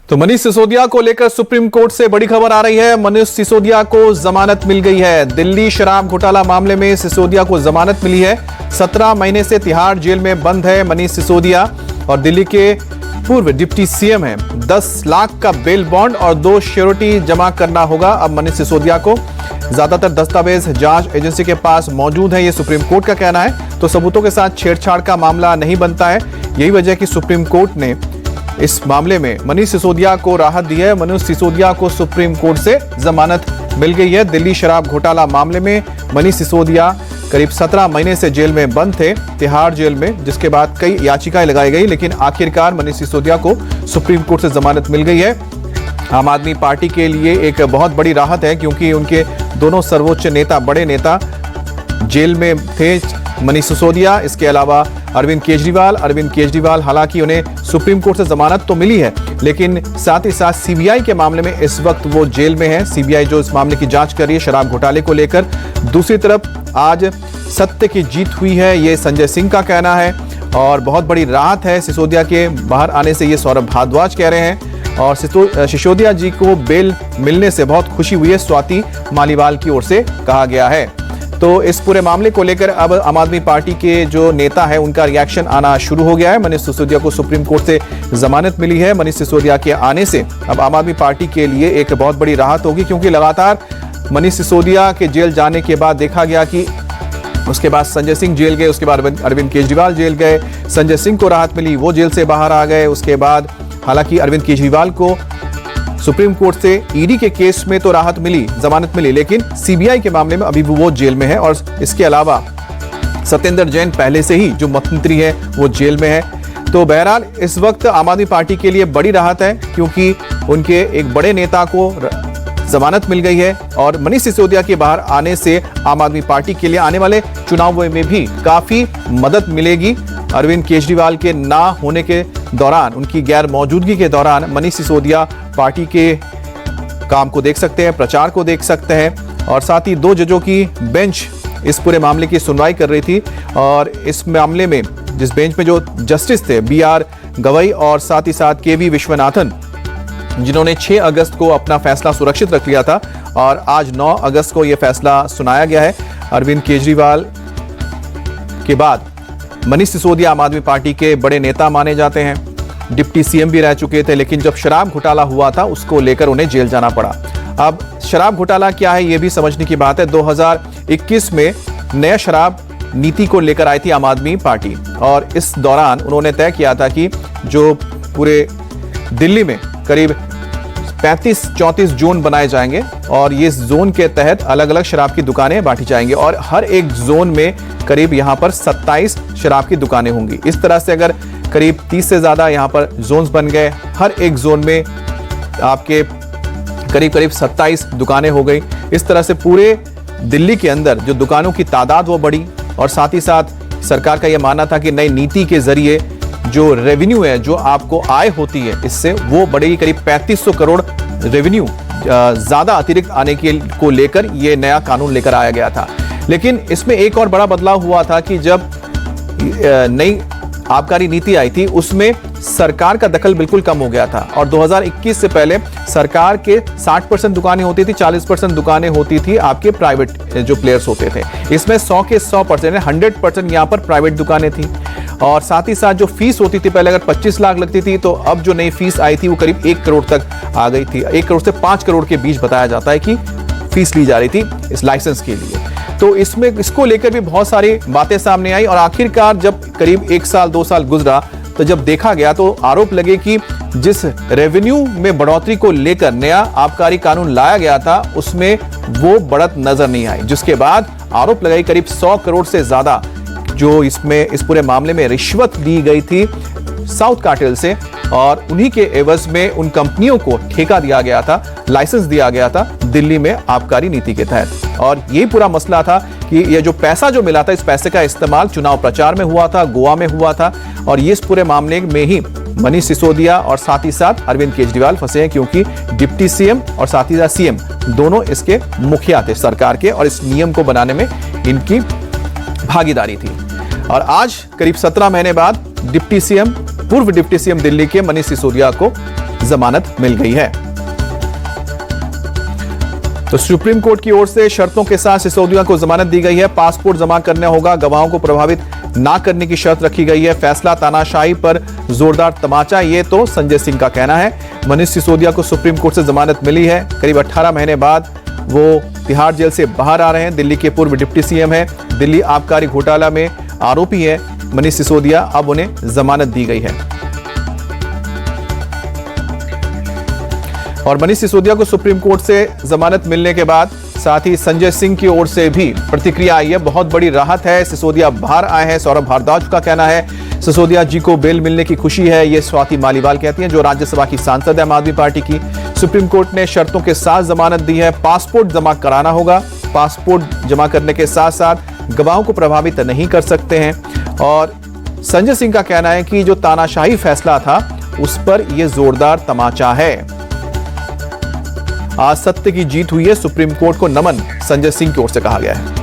तो मनीष सिसोदिया को लेकर सुप्रीम कोर्ट से बड़ी खबर आ रही है। मनीष सिसोदिया को जमानत मिल गई है। दिल्ली शराब घोटाला मामले में सिसोदिया को जमानत मिली है। 17 महीने से तिहाड़ जेल में बंद है मनीष सिसोदिया और दिल्ली के पूर्व डिप्टी सीएम हैं। 10 लाख का बेल बॉन्ड और 2 श्योरिटी जमा करना होगा अब मनीष सिसोदिया को। ज्यादातर दस्तावेज जांच एजेंसी के पास मौजूद है, ये सुप्रीम कोर्ट का कहना है। तो सबूतों के साथ छेड़छाड़ का मामला नहीं बनता है। यही वजह कि सुप्रीम कोर्ट ने इस मामले में मनीष सिसोदिया को राहत दी है। मनीष सिसोदिया को सुप्रीम कोर्ट से जमानत मिल गई है। दिल्ली शराब घोटाला मामले में मनीष सिसोदिया करीब 17 महीने से जेल में बंद थे, तिहाड़ जेल में, जिसके बाद कई याचिकाएं लगाई गई, लेकिन आखिरकार मनीष सिसोदिया को सुप्रीम कोर्ट से जमानत मिल गई है। आम आदमी पार्टी के लिए एक बहुत बड़ी राहत है, क्योंकि उनके दोनों सर्वोच्च नेता, बड़े नेता जेल में थे, मनीष सिसोदिया, इसके अलावा अरविंद केजरीवाल। हालांकि उन्हें सुप्रीम कोर्ट से जमानत तो मिली है, लेकिन साथ ही साथ सीबीआई के मामले में इस वक्त वो जेल में है। सीबीआई जो इस मामले की जांच कर रही है शराब घोटाले को लेकर। दूसरी तरफ आज सत्य की जीत हुई है, ये संजय सिंह का कहना है और बहुत बड़ी राहत है सिसोदिया के बाहर आने से, ये सौरभ भारद्वाज कह रहे हैं। और सिसोदिया जी को बेल मिलने से बहुत खुशी हुई है, स्वाति मालीवाल की ओर से कहा गया है। तो इस पूरे मामले को लेकर अब आम आदमी पार्टी के जो नेता है उनका रिएक्शन आना शुरू हो गया है। मनीष सिसोदिया को सुप्रीम कोर्ट से जमानत मिली है। मनीष सिसोदिया के आने से अब आम आदमी पार्टी के लिए एक बहुत बड़ी राहत होगी, क्योंकि लगातार मनीष सिसोदिया के जेल जाने के बाद देखा गया कि उसके बाद संजय सिंह जेल गए, उसके बाद अरविंद केजरीवाल जेल गए। संजय सिंह को राहत मिली, वो जेल से बाहर आ गए। उसके बाद हालांकि अरविंद केजरीवाल को सुप्रीम कोर्ट से ईडी के केस में तो राहत मिली, जमानत मिली, लेकिन सीबीआई के मामले में अभी वो जेल में है। और इसके अलावा सत्येंद्र जैन पहले से ही जो मंत्री है वो जेल में है। तो बहरहाल इस वक्त आम आदमी पार्टी के लिए बड़ी राहत है, क्योंकि उनके एक बड़े नेता को जमानत मिल गई है और मनीष सिसोदिया के बाहर आने से आम आदमी पार्टी के लिए आने वाले चुनाव में भी काफी मदद मिलेगी। अरविंद केजरीवाल के ना होने के दौरान, उनकी गैर मौजूदगी के दौरान मनीष सिसोदिया पार्टी के काम को देख सकते हैं, प्रचार को देख सकते हैं। और साथ ही 2 जजों की बेंच इस पूरे मामले की सुनवाई कर रही थी और इस मामले में जिस बेंच में जो जस्टिस थे BR गवई और साथ ही साथ KV विश्वनाथन, जिन्होंने 6 अगस्त को अपना फैसला सुरक्षित रख लिया था और आज 9 अगस्त को यह फैसला सुनाया गया है। अरविंद केजरीवाल के बाद मनीष सिसोदिया आम आदमी पार्टी के बड़े नेता माने जाते हैं, डिप्टी सीएम भी रह चुके थे, लेकिन जब शराब घोटाला हुआ था उसको लेकर उन्हें जेल जाना पड़ा। अब शराब घोटाला क्या है ये भी समझने की बात है। 2021 में नया शराब नीति को लेकर आई थी आम आदमी पार्टी और इस दौरान उन्होंने तय किया था कि जो पूरे दिल्ली में करीब 35-34 जोन बनाए जाएंगे और ये जोन के तहत अलग अलग शराब की दुकानें बांटी जाएंगी और हर एक जोन में करीब यहाँ पर 27 शराब की दुकानें होंगी। इस तरह से अगर करीब 30 से ज्यादा यहाँ पर जोन्स बन गए, हर एक जोन में आपके करीब 27 दुकानें हो गई। इस तरह से पूरे दिल्ली के अंदर जो दुकानों की तादाद वो बढ़ी और साथ ही साथ सरकार का यह मानना था कि नई नीति के जरिए जो रेवेन्यू है, जो आपको आय होती है, इससे वो बढ़ेगी। करीब 3500 करोड़ रेवेन्यू ज्यादा अतिरिक्त आने को लेकर ये नया कानून लेकर आया गया था। लेकिन इसमें एक और बड़ा बदलाव हुआ था कि जब नई आबकारी नीति आई थी उसमें सरकार का दखल बिल्कुल कम हो गया था और 2021 से पहले सरकार के 60% दुकानें होती थी, 40% दुकानें होती थी आपके प्राइवेट जो प्लेयर्स होते थे। इसमें 100 के 100% 100% यहाँ पर प्राइवेट दुकानें थी। और साथ ही साथ जो फीस होती थी, पहले अगर 25 लाख लगती थी, तो अब जो नई फीस आई थी वो करीब 1 करोड़ तक आ गई थी। 1 करोड़ से 5 करोड़ के बीच बताया जाता है कि फीस ली जा रही थी इस लाइसेंस के लिए। तो इसमें इसको लेकर भी बहुत सारी बातें सामने आई और आखिरकार जब करीब 1 साल 2 साल गुजरा तो जब देखा गया तो आरोप लगे कि जिस रेवेन्यू में बढ़ोतरी को लेकर नया आबकारी कानून लाया गया था उसमें वो बढ़त नजर नहीं आई, जिसके बाद आरोप लगाई करीब 100 करोड़ से ज्यादा जो इसमें इस पूरे मामले में रिश्वत ली गई थी साउथ कार्टेल से और उन्हीं के एवज में उन कंपनियों को ठेका दिया गया था, लाइसेंस दिया गया था दिल्ली में आबकारी नीति के तहत। और यही पूरा मसला था कि ये जो पैसा जो मिला था, इस पैसे का इस्तेमाल चुनाव प्रचार में हुआ था, गोवा में हुआ था और ये इस पूरे मामले में ही मनीष सिसोदिया और साथ ही साथ अरविंद केजरीवाल फंसे हैं, क्योंकि डिप्टी सीएम और साथ ही साथ सीएम दोनों इसके मुखिया थे सरकार के और इस नियम को बनाने में इनकी भागीदारी थी। और आज करीब 17 महीने बाद पूर्व डिप्टी सीएम दिल्ली के मनीष सिसोदिया को जमानत मिल गई है। तो सुप्रीम कोर्ट की ओर से शर्तों के साथ सिसोदिया को जमानत दी गई है। पासपोर्ट जमा करना होगा, गवाहों को प्रभावित ना करने की शर्त रखी गई है। फैसला तानाशाही पर जोरदार तमाचा, ये तो संजय सिंह का कहना है। मनीष सिसोदिया को सुप्रीम कोर्ट से जमानत मिली है। करीब 18 महीने बाद वो तिहाड़ जेल से बाहर आ रहे हैं। दिल्ली के पूर्व डिप्टी सीएम है, दिल्ली आबकारी घोटाला में आरोपी है मनीष सिसोदिया, अब उन्हें जमानत दी गई है। और मनीष सिसोदिया को सुप्रीम कोर्ट से जमानत मिलने के बाद साथ ही संजय सिंह की ओर से भी प्रतिक्रिया आई है। बहुत बड़ी राहत है, सिसोदिया बाहर आए हैं। सौरभ भारद्वाज का कहना है सिसोदिया जी को बेल मिलने की खुशी है। ये स्वाति मालीवाल कहती हैं, जो राज्यसभा की सांसद है आम आदमी पार्टी की। सुप्रीम कोर्ट ने शर्तों के साथ जमानत दी है। पासपोर्ट जमा कराना होगा, पासपोर्ट जमा करने के साथ साथ गवाहों को प्रभावित नहीं कर सकते हैं। और संजय सिंह का कहना है कि जो तानाशाही फैसला था उस पर यह जोरदार तमाचा है। आज सत्य की जीत हुई है, सुप्रीम कोर्ट को नमन, संजय सिंह की ओर से कहा गया है।